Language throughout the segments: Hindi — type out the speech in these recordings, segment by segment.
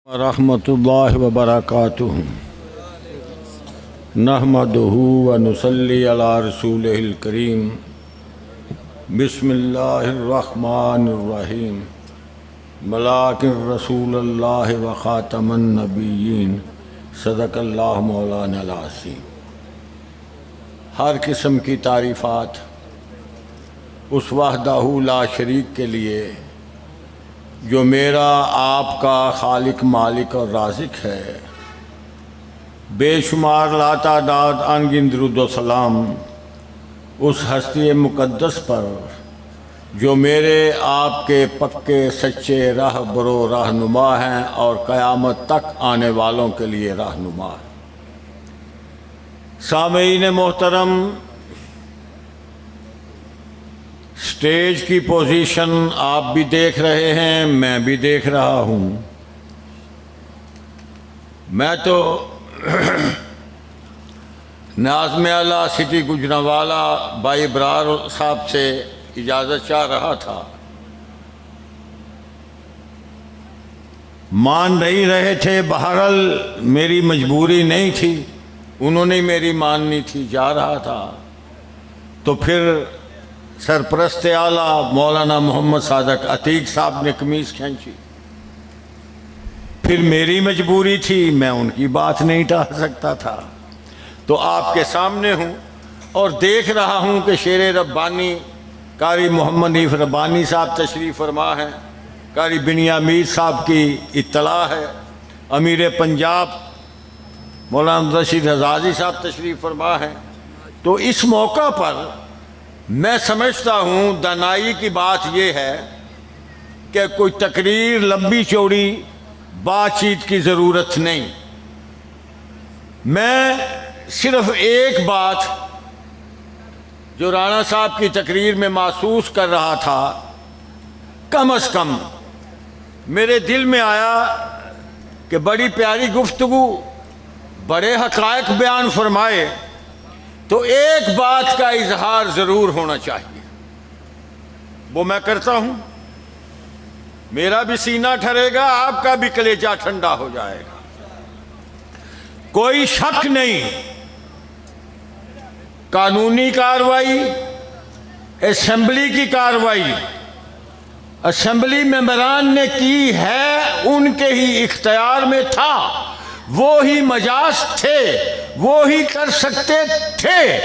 रहमतुल्लाहि व बरकातुहू नहमदुहू व नुसल्ली अला रसूलिहिल करीम बिस्मिल्लाहिर्रहमानिर्रहीम मलाकिर रसूलल्लाहि व खातमन नबिय्यीन सदक़ल्लाहु मौलाना अज़ीम। हर किस्म की तारीफ़ात उस वहदहू ला शरीक के लिए जो मेरा आपका खालिक मालिक और राज़िक है। बेशुमार लातादाद अनगिनत दुरूद व सलाम उस हस्ती मुक़द्दस पर जो मेरे आपके पक्के सच्चे राह बरो रहनुमा हैं और क़यामत तक आने वालों के लिए रहनुमा है। सामीईन मोहतरम, स्टेज की पोजीशन आप भी देख रहे हैं, मैं भी देख रहा हूँ। मैं तो नाज़िम आला सिटी गुजरांवाला भाई इब्रार साहब से इजाज़त चाह रहा था, मान नहीं रहे थे। बहरहाल मेरी मजबूरी नहीं थी, उन्होंने मेरी माननी थी, जा रहा था। तो फिर सरपरस्त आला मौलाना मोहम्मद सादक अतीक साहब ने कमीज़ खींची। फिर मेरी मजबूरी थी, मैं उनकी बात नहीं टाल सकता था। तो आपके सामने हूँ और देख रहा हूँ कि शेर रब्बानी कारी मोहम्मद नईफ रब्बानी साहब तशरीफ़ फरमा हैं, कारी बिनिया मीर साहब की इत्तला है, अमीर पंजाब मौलाना रशीद हजाजी साहब तशरीफ़ फरमा हैं। तो इस मौका पर मैं समझता हूँ दानाई की बात यह है कि कोई तकरीर लंबी चौड़ी बातचीत की ज़रूरत नहीं। मैं सिर्फ एक बात जो राणा साहब की तकरीर में महसूस कर रहा था, कम अज़ कम मेरे दिल में आया कि बड़ी प्यारी गुफ्तगू, बड़े हक़ाइक़ बयान फरमाए, तो एक बात का इजहार ज़रूर होना चाहिए। वो मैं करता हूँ, मेरा भी सीना ठरेगा, आपका भी कलेजा ठंडा हो जाएगा। कोई शक नहीं, कानूनी कार्रवाई, असेंबली की कार्रवाई असेंबली मेंबरान ने की है, उनके ही इख्तियार में था, वो ही मजाज थे, वो ही कर सकते थे।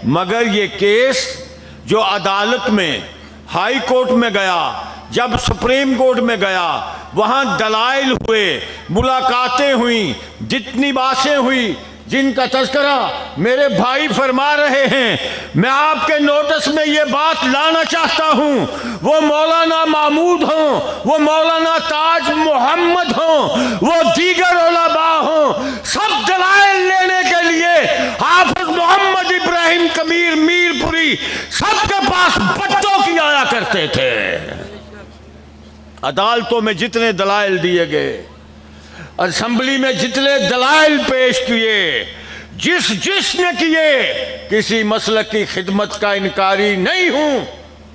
मगर ये केस जो अदालत में, हाई कोर्ट में गया, जब सुप्रीम कोर्ट में गया, वहाँ दलाइल हुए, मुलाकातें हुई, जितनी बातें हुई, जिनका तज़किरा मेरे भाई फरमा रहे हैं, मैं आपके नोटिस में ये बात लाना चाहता हूँ। वो मौलाना महमूद हों, वो मौलाना ताज मोहम्मद हों, वो दीगर उलमा हों, सब दलाइल लेने के लिए हाफिज मोहम्मद इब्राहिम कमीर मीरपुरी सबके पास बच्चों की आया करते थे। अदालतों में जितने दलाइल दिए गए, असेंबली में जितने दलाइल पेश किए, जिसने किए, किसी मसलक की खिदमत का इनकारी नहीं हूं,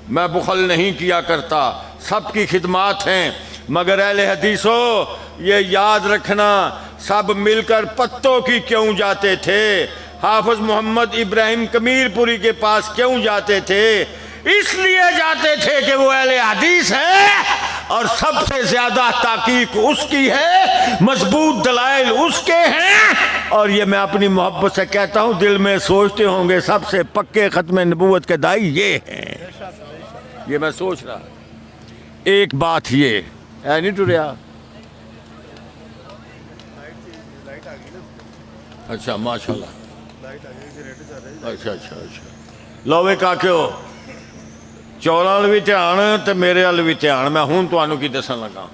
मैं बुखल नहीं किया करता, सबकी खिदमत हैं। मगर अहले हदीसों, ये याद रखना, सब मिलकर पत्तों की क्यों जाते थे? हाफिज मोहम्मद इब्राहिम कमीरपुरी के पास क्यों जाते थे? इसलिए जाते थे कि वो अहले हदीस है और सबसे ज्यादा ताकीक उसकी है, मजबूत दलाइल उसके हैं। और ये मैं अपनी मोहब्बत से कहता हूँ, दिल में सोचते होंगे सबसे पक्के खत्म नबूवत के दाई ये हैं। ये मैं सोच रहा। एक बात ये है, नहीं टुरिया? अच्छा माशाल्लाह, अच्छा अच्छा अच्छा। लो वे काक्यो, चौलां वाल भी ध्यान ते मेरे वाल भी ध्यान। मैं हूँ तुहानू की दसन लगा।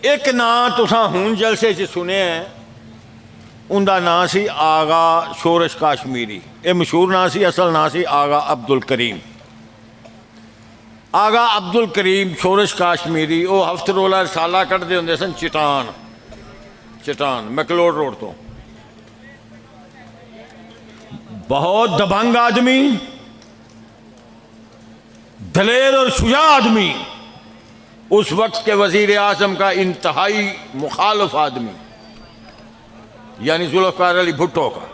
एक नाम तुसां हूँ जलसे च सुने हैं, उनका नाम सी आगा शोरश काश्मीरी। ये मशहूर नाम सी, असल नाम सी आगा अब्दुल करीम। आगा अब्दुल करीम शोरश काश्मीरी, वो हफ्ते रोला रसाला कढ़ते होंदे सन चटान मैकलोड रोड तो। बहुत दबंग आदमी, दलेर और शुजा आदमी, उस वक्त के वजीर आजम का इंतहाई मुखालिफ आदमी, यानी जुल्फ़िकार अली भुट्टो का।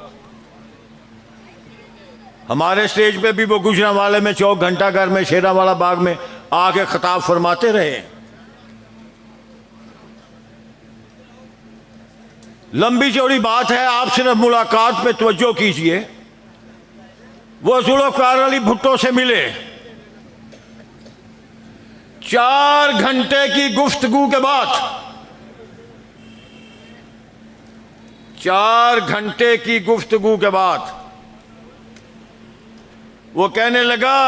हमारे स्टेज पे भी वो गुजरांवाले में चौक घंटाघर में शेरावाला बाग में आके खिताब फरमाते रहे। लंबी चौड़ी बात है, आप सिर्फ मुलाकात पे तवज्जो कीजिए। वो जुल्फ़िकार अली भुट्टो से मिले, 4 घंटे की गुफ्तगू के बाद, 4 घंटे की गुफ्तगू के बाद वो कहने लगा,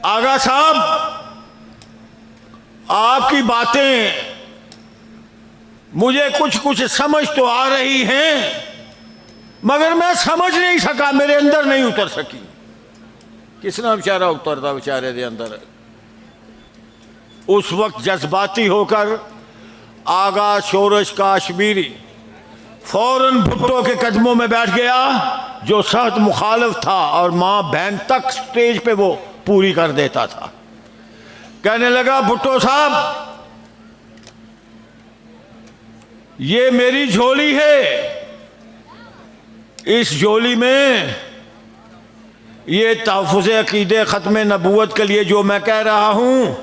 आगा साहब आपकी बातें मुझे कुछ कुछ समझ तो आ रही हैं, मगर मैं समझ नहीं सका, मेरे अंदर नहीं उतर सकी। किसना बेचारा उतरता बेचारे दे अंदर। उस वक्त जज्बाती होकर आगा शोरश काश्मीरी फौरन भुट्टो के कदमों में बैठ गया, जो सख्त मुखालिफ था, और मां बहन तक स्टेज पे वो पूरी कर देता था। कहने लगा, भुट्टो साहब ये मेरी झोली है, इस झोली में ये तहफ़्फ़ुज़ अक़ीदे ख़त्म नबूवत के लिए जो मैं कह रहा हूं,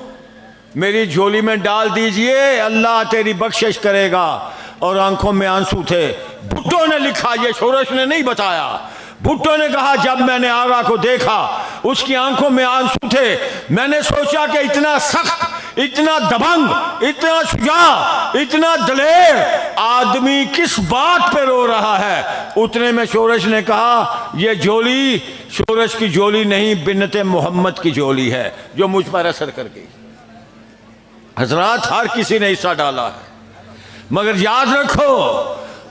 मेरी झोली में डाल दीजिए, अल्लाह तेरी बख्शिश करेगा। और आंखों में आंसू थे। भुट्टो ने लिखा, ये शोरश ने नहीं बताया। भुट्टो ने कहा, जब मैंने आगा को देखा उसकी आंखों में आंसू थे। मैंने सोचा कि इतना सख्त, इतना दबंग, इतना शुजा, इतना दलेर आदमी किस बात पे रो रहा है। उतने में शोरश ने कहा, यह झोली शोरश की झोली नहीं, बिन्नते मोहम्मद की झोली है जो मुझ पर असर कर गई। हजरात, हर किसी ने हिस्सा डाला है, मगर याद रखो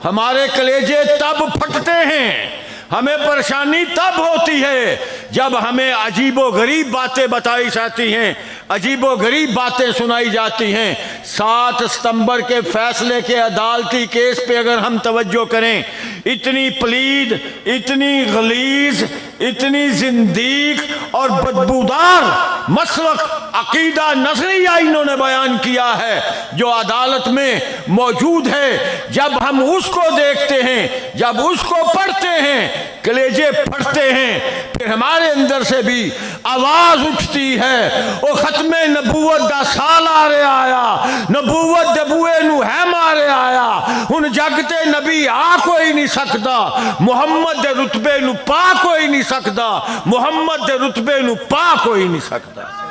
हमारे कलेजे तब फटते हैं, हमें परेशानी तब होती है जब हमें अजीबो गरीब बातें बताई जाती हैं, अजीबो गरीब बातें सुनाई जाती हैं। 7 सितंबर के फैसले के अदालती केस पे अगर हम तवज्जो करें, इतनी पलीद, इतनी गलीज, इतनी जिंदीक और बदबूदार मसलक अकीदा नजरिया इन्होंने बयान किया है जो अदालत में मौजूद है। जब हम उसको देखते हैं, जब उसको पढ़ते हैं, कलेजे फटते हैं। फिर हमारे अंदर से भी आवाज उठती है, वो खत्मे नबूवत दा साल आ रहा आया, नबूवत दे बूए नू है मारे आया, हुन जगते नबी आ कोई नहीं सकता, मुहम्मद दे रुतबे नू पा कोई नहीं सकता, मुहम्मद दे रुतबे नू पा कोई नहीं सकता।